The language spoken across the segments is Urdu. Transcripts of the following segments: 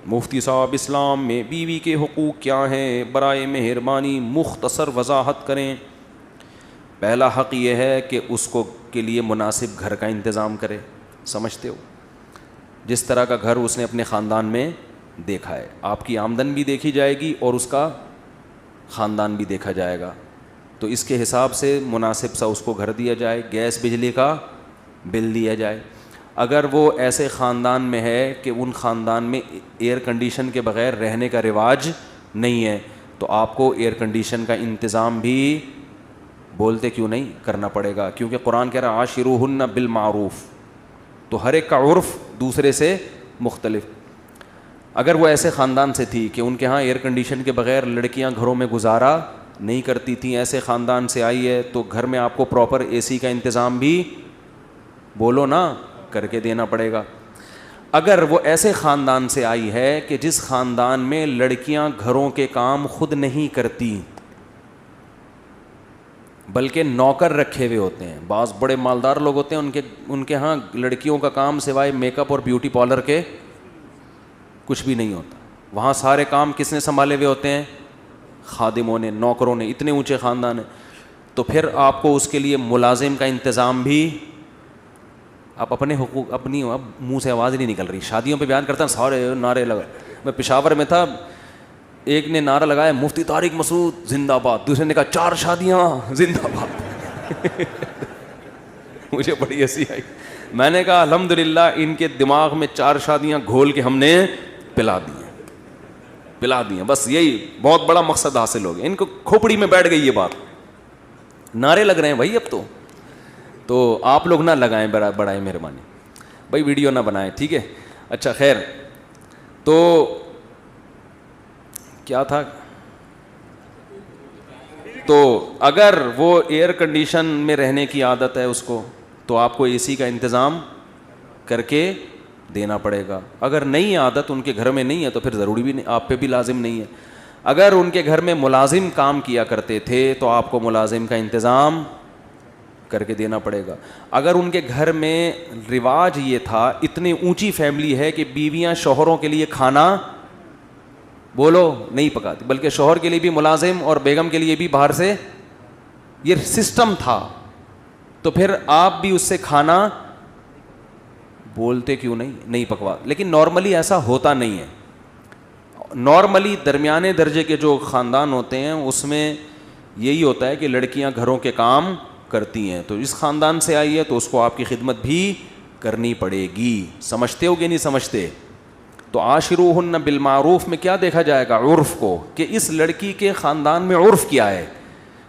مفتی صاحب اسلام میں بیوی کے حقوق کیا ہیں؟ برائے مہربانی مختصر وضاحت کریں۔ پہلا حق یہ ہے کہ اس کو کے لیے مناسب گھر کا انتظام کرے۔ سمجھتے ہو؟ جس طرح کا گھر اس نے اپنے خاندان میں دیکھا ہے، آپ کی آمدن بھی دیکھی جائے گی اور اس کا خاندان بھی دیکھا جائے گا، تو اس کے حساب سے مناسب سا اس کو گھر دیا جائے، گیس بجلی کا بل دیا جائے۔ اگر وہ ایسے خاندان میں ہے کہ ان خاندان میں ایئر کنڈیشن کے بغیر رہنے کا رواج نہیں ہے، تو آپ کو ایئر کنڈیشن کا انتظام بھی بولتے کیوں نہیں کرنا پڑے گا، کیونکہ قرآن کہہ رہا ہے عاشروہن بالمعروف، تو ہر ایک کا عرف دوسرے سے مختلف۔ اگر وہ ایسے خاندان سے تھی کہ ان کے ہاں ایئر کنڈیشن کے بغیر لڑکیاں گھروں میں گزارا نہیں کرتی تھیں، ایسے خاندان سے آئی ہے، تو گھر میں آپ کو پراپر اے سی کا انتظام بھی بولو نا کر کے دینا پڑے گا۔ اگر وہ ایسے خاندان سے آئی ہے کہ جس خاندان میں لڑکیاں گھروں کے کام خود نہیں کرتی بلکہ نوکر رکھے ہوئے ہوتے ہیں، بعض بڑے مالدار لوگ ہوتے ہیں ان کے ہاں لڑکیوں کا کام سوائے میک اپ اور بیوٹی پارلر کے کچھ بھی نہیں ہوتا، وہاں سارے کام کس نے سنبھالے ہوئے ہوتے ہیں؟ خادموں نے، نوکروں نے، اتنے اونچے خاندان ہیں۔ تو پھر آپ کو اس کے لیے ملازم کا انتظام بھی، آپ اپنے حقوق اپنی، اب منہ سے آواز نہیں نکل رہی، شادیوں پہ بیان کرتا ہوں سارے نعرے لگا۔ میں پشاور میں تھا، ایک نے نعرہ لگایا مفتی طارق مسعود زندہ باد، دوسرے نے کہا 4 شادیاں زندہ باد۔ مجھے بڑی ہنسی آئی، میں نے کہا الحمدللہ ان کے دماغ میں 4 شادیاں گھول کے ہم نے پلا دی ہیں، بس یہی بہت بڑا مقصد حاصل ہو گیا، ان کو کھوپڑی میں بیٹھ گئی یہ بات۔ نعرے لگ رہے ہیں بھائی اب تو آپ لوگ نہ لگائیں برائے مہربانی بھائی، ویڈیو نہ بنائیں، ٹھیک ہے؟ اچھا خیر، تو کیا تھا؟ تو اگر وہ ایئر کنڈیشن میں رہنے کی عادت ہے اس کو، تو آپ کو اے سی کا انتظام کر کے دینا پڑے گا۔ اگر نہیں عادت ان کے گھر میں نہیں ہے تو پھر ضروری بھی نہیں، آپ پہ بھی لازم نہیں ہے۔ اگر ان کے گھر میں ملازم کام کیا کرتے تھے تو آپ کو ملازم کا انتظام کر کے دینا پڑے گا۔ اگر ان کے گھر میں رواج یہ تھا، اتنی اونچی فیملی ہے کہ بیویاں شوہروں کے لیے کھانا بولو نہیں پکاتی، بلکہ شوہر کے لیے بھی ملازم اور بیگم کے لیے بھی باہر سے، یہ سسٹم تھا، تو پھر آپ بھی اس سے کھانا بولتے کیوں نہیں پکوا۔ لیکن نارملی ایسا ہوتا نہیں ہے، نارملی درمیانے درجے کے جو خاندان ہوتے ہیں اس میں یہی ہوتا ہے کہ لڑکیاں گھروں کے کام کرتی ہیں، تو اس خاندان سے آئی ہے تو اس کو آپ کی خدمت بھی کرنی پڑے گی۔ سمجھتے ہو کہ نہیں سمجھتے؟ تو عاشروہن بالمعروف میں کیا دیکھا جائے گا؟ عرف کو، کہ اس لڑکی کے خاندان میں عرف کیا ہے۔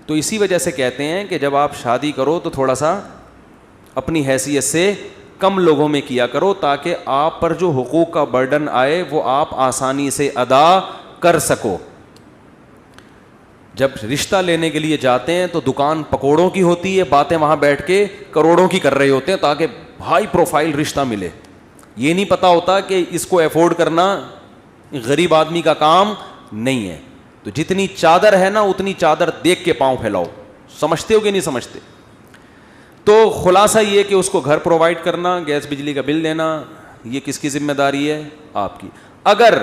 تو اسی وجہ سے کہتے ہیں کہ جب آپ شادی کرو تو تھوڑا سا اپنی حیثیت سے کم لوگوں میں کیا کرو، تاکہ آپ پر جو حقوق کا برڈن آئے وہ آپ آسانی سے ادا کر سکو۔ جب رشتہ لینے کے لیے جاتے ہیں تو دکان پکوڑوں کی ہوتی ہے، باتیں وہاں بیٹھ کے کروڑوں کی کر رہے ہوتے ہیں تاکہ ہائی پروفائل رشتہ ملے، یہ نہیں پتا ہوتا کہ اس کو افورڈ کرنا غریب آدمی کا کام نہیں ہے۔ تو جتنی چادر ہے نا اتنی چادر دیکھ کے پاؤں پھیلاؤ۔ سمجھتے ہو کہ نہیں سمجھتے؟ تو خلاصہ یہ کہ اس کو گھر پرووائڈ کرنا، گیس بجلی کا بل دینا، یہ کس کی ذمہ داری ہے؟ آپ کی۔ اگر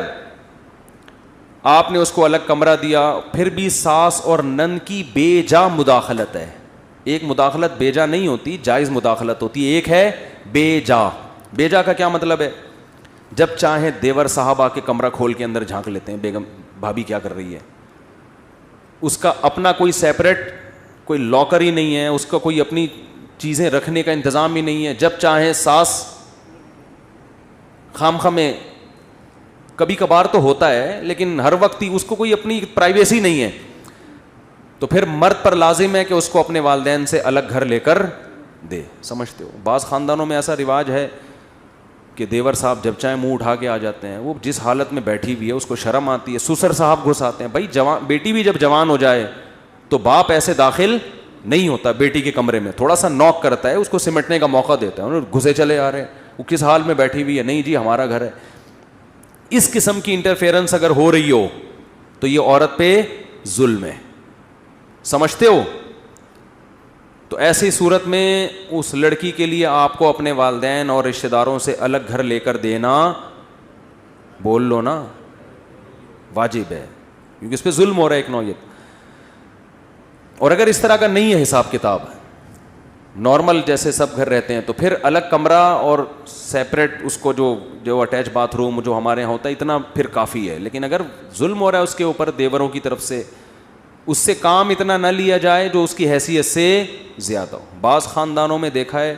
آپ نے اس کو الگ کمرہ دیا، پھر بھی ساس اور نند کی بے جا مداخلت ہے۔ ایک مداخلت بے جا نہیں ہوتی، جائز مداخلت ہوتی ہے، ایک ہے بے جا۔ بے جا کا کیا مطلب ہے؟ جب چاہیں دیور صاحب آ کے کمرہ کھول کے اندر جھانک لیتے ہیں، بیگم بھابھی کیا کر رہی ہے، اس کا اپنا کوئی سیپریٹ کوئی لاکر ہی نہیں ہے، اس کا کوئی اپنی چیزیں رکھنے کا انتظام ہی نہیں ہے۔ جب چاہیں ساس خامخواہ میں، کبھی کبھار تو ہوتا ہے لیکن ہر وقت ہی اس کو کوئی اپنی پرائیویسی نہیں ہے، تو پھر مرد پر لازم ہے کہ اس کو اپنے والدین سے الگ گھر لے کر دے۔ سمجھتے ہو؟ بعض خاندانوں میں ایسا رواج ہے کہ دیور صاحب جب چاہیں منہ اٹھا کے آ جاتے ہیں، وہ جس حالت میں بیٹھی ہوئی ہے اس کو شرم آتی ہے، سسر صاحب گھس آتے ہیں۔ بھائی بیٹی بھی جب جوان ہو جائے تو باپ ایسے داخل نہیں ہوتا بیٹی کے کمرے میں، تھوڑا سا نوک کرتا ہے، اس کو سمٹنے کا موقع دیتا ہے، انہوں گھسے چلے آ رہے ہیں، وہ کس حال میں بیٹھی ہوئی ہے، نہیں جی ہمارا گھر ہے۔ اس قسم کی انٹرفیئرنس اگر ہو رہی ہو تو یہ عورت پہ ظلم ہے۔ سمجھتے ہو؟ تو ایسی صورت میں اس لڑکی کے لیے آپ کو اپنے والدین اور رشتہ داروں سے الگ گھر لے کر دینا بول لو نا, واجب ہے, کیونکہ اس پہ ظلم ہو رہا ہے ایک نوعیت. اور اگر اس طرح کا نہیں ہے حساب کتاب, نارمل جیسے سب گھر رہتے ہیں, تو پھر الگ کمرہ اور سیپریٹ اس کو جو اٹیچ باتھ روم جو ہمارے یہاں ہوتا ہے, اتنا پھر کافی ہے. لیکن اگر ظلم ہو رہا ہے اس کے اوپر دیوروں کی طرف سے, اس سے کام اتنا نہ لیا جائے جو اس کی حیثیت سے زیادہ ہو. بعض خاندانوں میں دیکھا ہے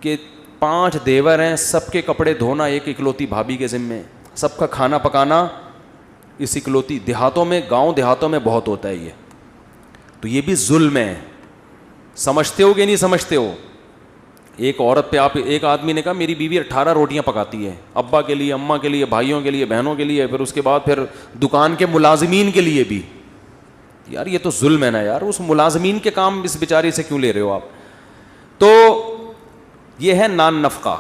کہ 5 دیور ہیں, سب کے کپڑے دھونا ایک اکلوتی بھابھی کے ذمے, سب کا کھانا پکانا اس اکلوتی. دیہاتوں میں, گاؤں دیہاتوں میں بہت ہوتا ہے یہ, تو یہ بھی ظلم ہے. سمجھتے ہو کہ نہیں سمجھتے ہو؟ ایک عورت پہ آپ, ایک آدمی نے کہا میری بیوی 18 روٹیاں پکاتی ہے, ابا کے لیے, اماں کے لیے, بھائیوں کے لیے, بہنوں کے لیے, پھر اس کے بعد پھر دکان کے ملازمین کے لیے بھی. یار یہ تو ظلم ہے نا یار, اس ملازمین کے کام اس بیچاری سے کیوں لے رہے ہو آپ؟ تو یہ ہے نان نفقہ.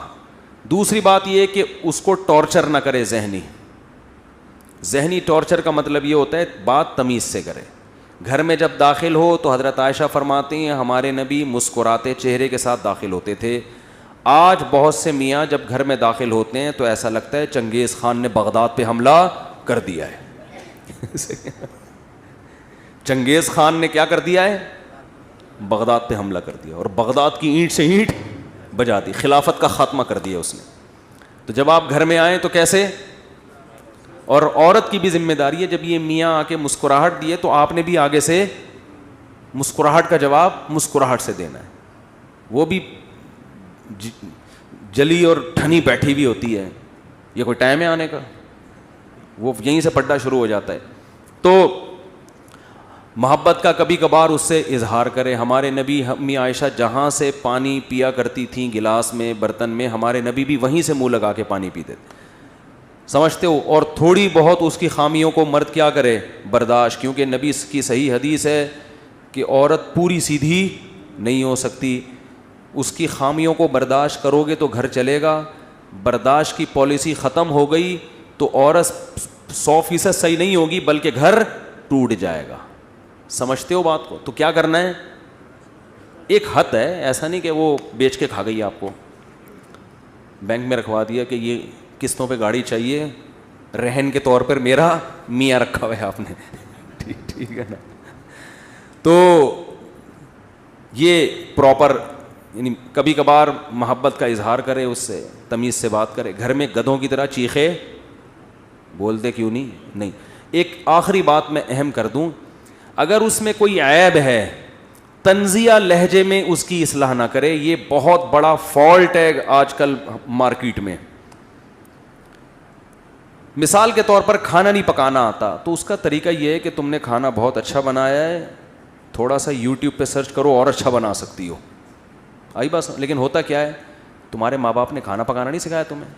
دوسری بات یہ کہ اس کو ٹارچر نہ کرے ذہنی ٹارچر کا مطلب یہ ہوتا ہے بات تمیز سے کرے. گھر میں جب داخل ہو تو حضرت عائشہ فرماتی ہیں ہمارے نبی مسکراتے چہرے کے ساتھ داخل ہوتے تھے. آج بہت سے میاں جب گھر میں داخل ہوتے ہیں تو ایسا لگتا ہے چنگیز خان نے بغداد پہ حملہ کر دیا ہے. چنگیز خان نے کیا کر دیا ہے؟ بغداد پہ حملہ کر دیا, اور بغداد کی اینٹ سے اینٹ بجا دی, خلافت کا خاتمہ کر دیا اس نے. تو جب آپ گھر میں آئیں تو کیسے؟ اور عورت کی بھی ذمہ داری ہے, جب یہ میاں آ کے مسکراہٹ دیے تو آپ نے بھی آگے سے مسکراہٹ کا جواب مسکراہٹ سے دینا ہے. وہ بھی جلی اور ٹھنی بیٹھی بھی ہوتی ہے, یہ کوئی ٹائم ہے آنے کا؟ وہ یہیں سے پڑھنا شروع ہو جاتا ہے. تو محبت کا کبھی کبھار اس سے اظہار کرے. ہمارے نبی امی عائشہ جہاں سے پانی پیا کرتی تھیں گلاس میں, برتن میں, ہمارے نبی بھی وہیں سے منہ لگا کے پانی پیتے تھے. سمجھتے ہو؟ اور تھوڑی بہت اس کی خامیوں کو مرد کیا کرے؟ برداشت. کیونکہ نبی کی صحیح حدیث ہے کہ عورت پوری سیدھی نہیں ہو سکتی, اس کی خامیوں کو برداشت کرو گے تو گھر چلے گا. برداشت کی پالیسی ختم ہو گئی تو عورت 100% صحیح نہیں ہوگی بلکہ گھر ٹوٹ جائے گا. سمجھتے ہو بات کو؟ تو کیا کرنا ہے؟ ایک حد ہے, ایسا نہیں کہ وہ بیچ کے کھا گئی آپ کو, بینک میں رکھوا دیا کہ یہ قسطوں پہ گاڑی چاہیے, رہن کے طور پر میرا میاں رکھا ہوا ہے آپ نے. ٹھیک ہے نا؟ تو یہ پراپر, یعنی کبھی کبھار محبت کا اظہار کرے, اس سے تمیز سے بات کرے. گھر میں گدھوں کی طرح چیخے بولتے کیوں نہیں. ایک آخری بات میں اہم کر دوں, اگر اس میں کوئی عیب ہے تنزیہ لہجے میں اس کی اصلاح نہ کرے. یہ بہت بڑا فالٹ ہے آج کل مارکیٹ میں. مثال کے طور پر کھانا نہیں پکانا آتا تو اس کا طریقہ یہ ہے کہ تم نے کھانا بہت اچھا بنایا ہے, تھوڑا سا یوٹیوب پہ سرچ کرو اور اچھا بنا سکتی ہو. آئی بس. لیکن ہوتا کیا ہے, تمہارے ماں باپ نے کھانا پکانا نہیں سکھایا تمہیں,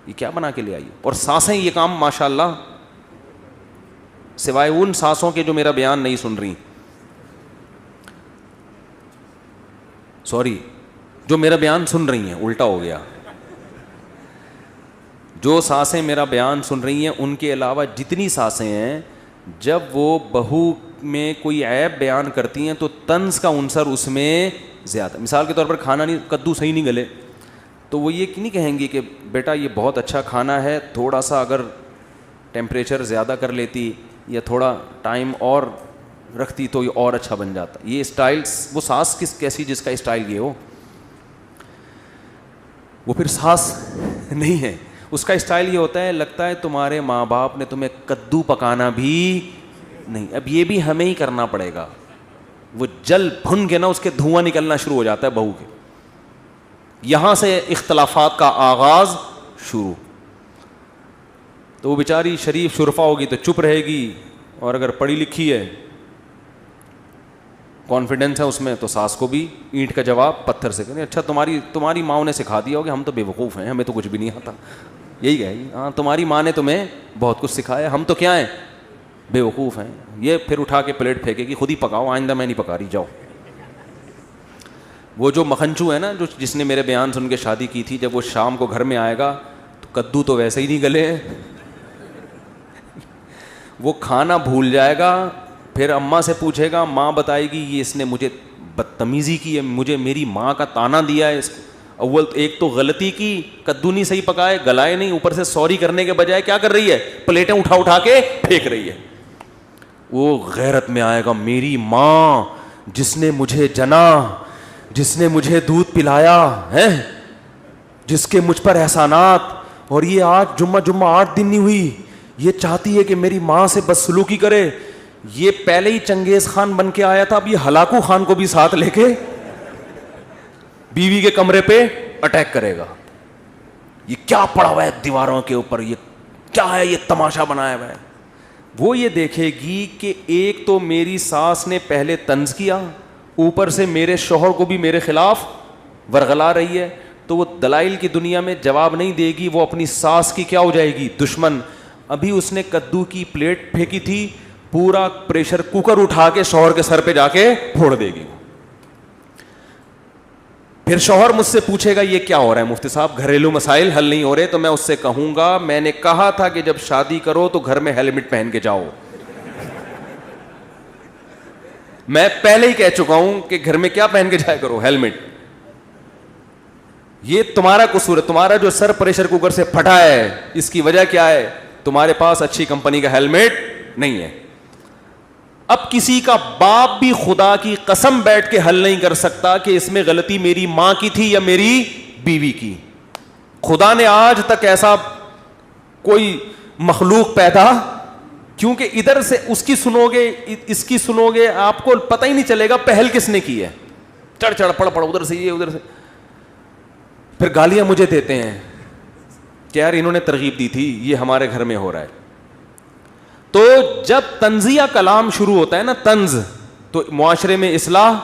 یہ کیا بنا کے لے آئی. اور سانسیں یہ کام ماشاء اللہ, سوائے ان سانسوں کے جو میرا بیان نہیں سن رہی, سوری, جو میرا بیان سن رہی ہیں, الٹا ہو گیا, جو سانسیں میرا بیان سن رہی ہیں ان کے علاوہ جتنی سانسیں ہیں, جب وہ بہو میں کوئی عیب بیان کرتی ہیں تو طنز کا عنصر اس میں زیادہ. مثال کے طور پر کھانا نہیں, کدو صحیح نہیں گلے, تو وہ یہ نہیں کہیں گی کہ بیٹا یہ بہت اچھا کھانا ہے, تھوڑا سا اگر ٹیمپریچر زیادہ کر لیتی یا تھوڑا ٹائم اور رکھتی تو یہ اور اچھا بن جاتا. یہ اسٹائل, وہ ساس کیسی جس کا اسٹائل یہ ہو, وہ پھر ساس نہیں ہے. اس کا اسٹائل یہ ہوتا ہے لگتا ہے تمہارے ماں باپ نے تمہیں کدو پکانا بھی نہیں, اب یہ بھی ہمیں ہی کرنا پڑے گا. وہ جل بھن کے نا اس کے دھواں نکلنا شروع ہو جاتا ہے بہو کے. یہاں سے اختلافات کا آغاز شروع. تو وہ بیچاری شریف شرفا ہوگی تو چپ رہے گی, اور اگر پڑھی لکھی ہے, کانفیڈنس ہے اس میں, تو ساس کو بھی اینٹ کا جواب پتھر سے کریں. اچھا تمہاری ماں نے سکھا دیا ہوگا, ہم تو بے وقوف ہیں, ہمیں تو کچھ بھی نہیں آتا. یہی کہے گی, ہاں تمہاری ماں نے تمہیں بہت کچھ سکھایا, ہم تو کیا ہیں, بے وقوف ہیں. یہ پھر اٹھا کے پلیٹ پھینکے گی, خود ہی پکاؤ, آئندہ میں نہیں پکا رہی, جاؤ. وہ جو مکھنچو ہے نا, جس نے میرے بیان سن کے شادی کی تھی, جب وہ شام کو گھر میں آئے گا تو کدو تو ویسے ہی نہیں گلے ہیں, وہ کھانا بھول جائے گا. پھر اماں سے پوچھے گا, ماں بتائے گی یہ اس نے مجھے بدتمیزی کی ہے, مجھے میری ماں کا تانا دیا ہے اس کو. اول ایک تو غلطی کی, کدو نہیں صحیح پکائے, گلائے نہیں, اوپر سے سوری کرنے کے بجائے کیا کر رہی ہے, پلیٹیں اٹھا اٹھا کے پھینک رہی ہے. وہ غیرت میں آئے گا, میری ماں جس نے مجھے جنا, جس نے مجھے دودھ پلایا ہے, جس کے مجھ پر احسانات, اور یہ آج جمعہ 8 دن نہیں ہوئی, یہ چاہتی ہے کہ میری ماں سے بدسلوکی کرے. یہ پہلے ہی چنگیز خان بن کے آیا تھا, اب یہ ہلاکو خان کو بھی ساتھ لے کے بیوی کے کمرے پہ اٹیک کرے گا. یہ کیا پڑا ہوا ہے دیواروں کے اوپر, یہ کیا ہے, یہ تماشا بنایا ہوا ہے. وہ یہ دیکھے گی کہ ایک تو میری ساس نے پہلے طنز کیا, اوپر سے میرے شوہر کو بھی میرے خلاف ورغلا رہی ہے, تو وہ دلائل کی دنیا میں جواب نہیں دے گی, وہ اپنی ساس کی کیا ہو جائے گی, دشمن. ابھی اس نے کدو کی پلیٹ پھینکی تھی, پورا پریشر کوکر اٹھا کے شوہر کے سر پہ جا کے پھوڑ دے گی. پھر شوہر مجھ سے پوچھے گا یہ کیا ہو رہا ہے مفتی صاحب, گھریلو مسائل حل نہیں ہو رہے, تو میں اس سے کہوں گا میں نے کہا تھا کہ جب شادی کرو تو گھر میں ہیلمٹ پہن کے جاؤ. میں پہلے ہی کہہ چکا ہوں کہ گھر میں کیا پہن کے جایا کرو, ہیلمٹ. یہ تمہارا قصور ہے, تمہارا جو سر پریشر کوکر سے پھٹا ہے اس کی وجہ کیا ہے, تمہارے پاس اچھی کمپنی کا ہیلمٹ نہیں ہے. اب کسی کا باپ بھی خدا کی قسم بیٹھ کے حل نہیں کر سکتا کہ اس میں غلطی میری ماں کی تھی یا میری بیوی کی. خدا نے آج تک ایسا کوئی مخلوق پیدا, کیونکہ ادھر سے اس کی سنو گے اس کی سنو گے, آپ کو پتہ ہی نہیں چلے گا پہل کس نے کی ہے. چڑھ چڑھ پڑ پڑ, ادھر سے یہ ادھر سے, پھر گالیاں مجھے دیتے ہیں کہ یار انہوں نے ترغیب دی تھی, یہ ہمارے گھر میں ہو رہا ہے. تو جب طنزیہ کلام شروع ہوتا ہے نا, طنز, تو معاشرے میں اصلاح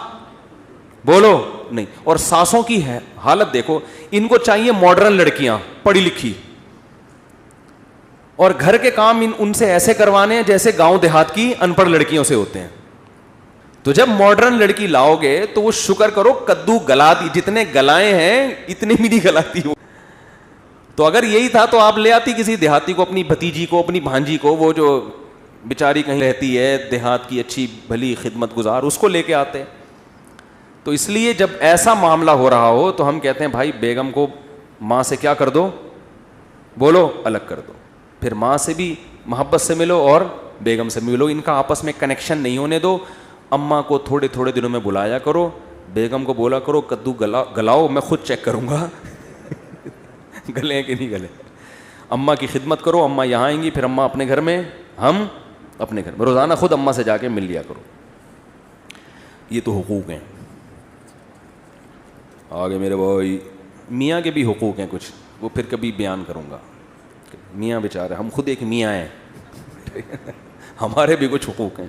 بولو نہیں. اور ساسوں کی ہے حالت دیکھو, ان کو چاہیے ماڈرن لڑکیاں پڑھی لکھی, اور گھر کے کام ان سے ایسے کروانے ہیں جیسے گاؤں دیہات کی ان پڑھ لڑکیوں سے ہوتے ہیں. تو جب ماڈرن لڑکی لاؤ گے تو وہ شکر کرو کدو گلا دی, جتنے گلائے ہیں اتنے بھی نہیں گلاتی ہو. تو اگر یہی تھا تو آپ لے آتی کسی دیہاتی کو, اپنی بھتیجی کو, اپنی بھانجی کو, وہ جو بیچاری کہیں رہتی ہے دیہات کی اچھی بھلی خدمت گزار, اس کو لے کے آتے. تو اس لیے جب ایسا معاملہ ہو رہا ہو تو ہم کہتے ہیں بھائی بیگم کو ماں سے کیا کر دو, بولو الگ کر دو. پھر ماں سے بھی محبت سے ملو اور بیگم سے ملو, ان کا آپس میں کنیکشن نہیں ہونے دو. اماں کو تھوڑے تھوڑے دنوں میں بلایا کرو, بیگم کو بولا کرو کدو گلاؤ, میں خود چیک کروں گا گلے کہ نہیں گلے. اماں کی خدمت کرو, اماں یہاں آئیں گی, پھر اماں اپنے گھر میں, ہم اپنے گھر میں. روزانہ خود اماں سے جا کے مل لیا کرو. یہ تو حقوق ہیں. آگے میرے بھائی میاں کے بھی حقوق ہیں کچھ, وہ پھر کبھی بیان کروں گا. میاں بیچارے, ہم خود ایک میاں ہیں ہمارے بھی کچھ حقوق ہیں.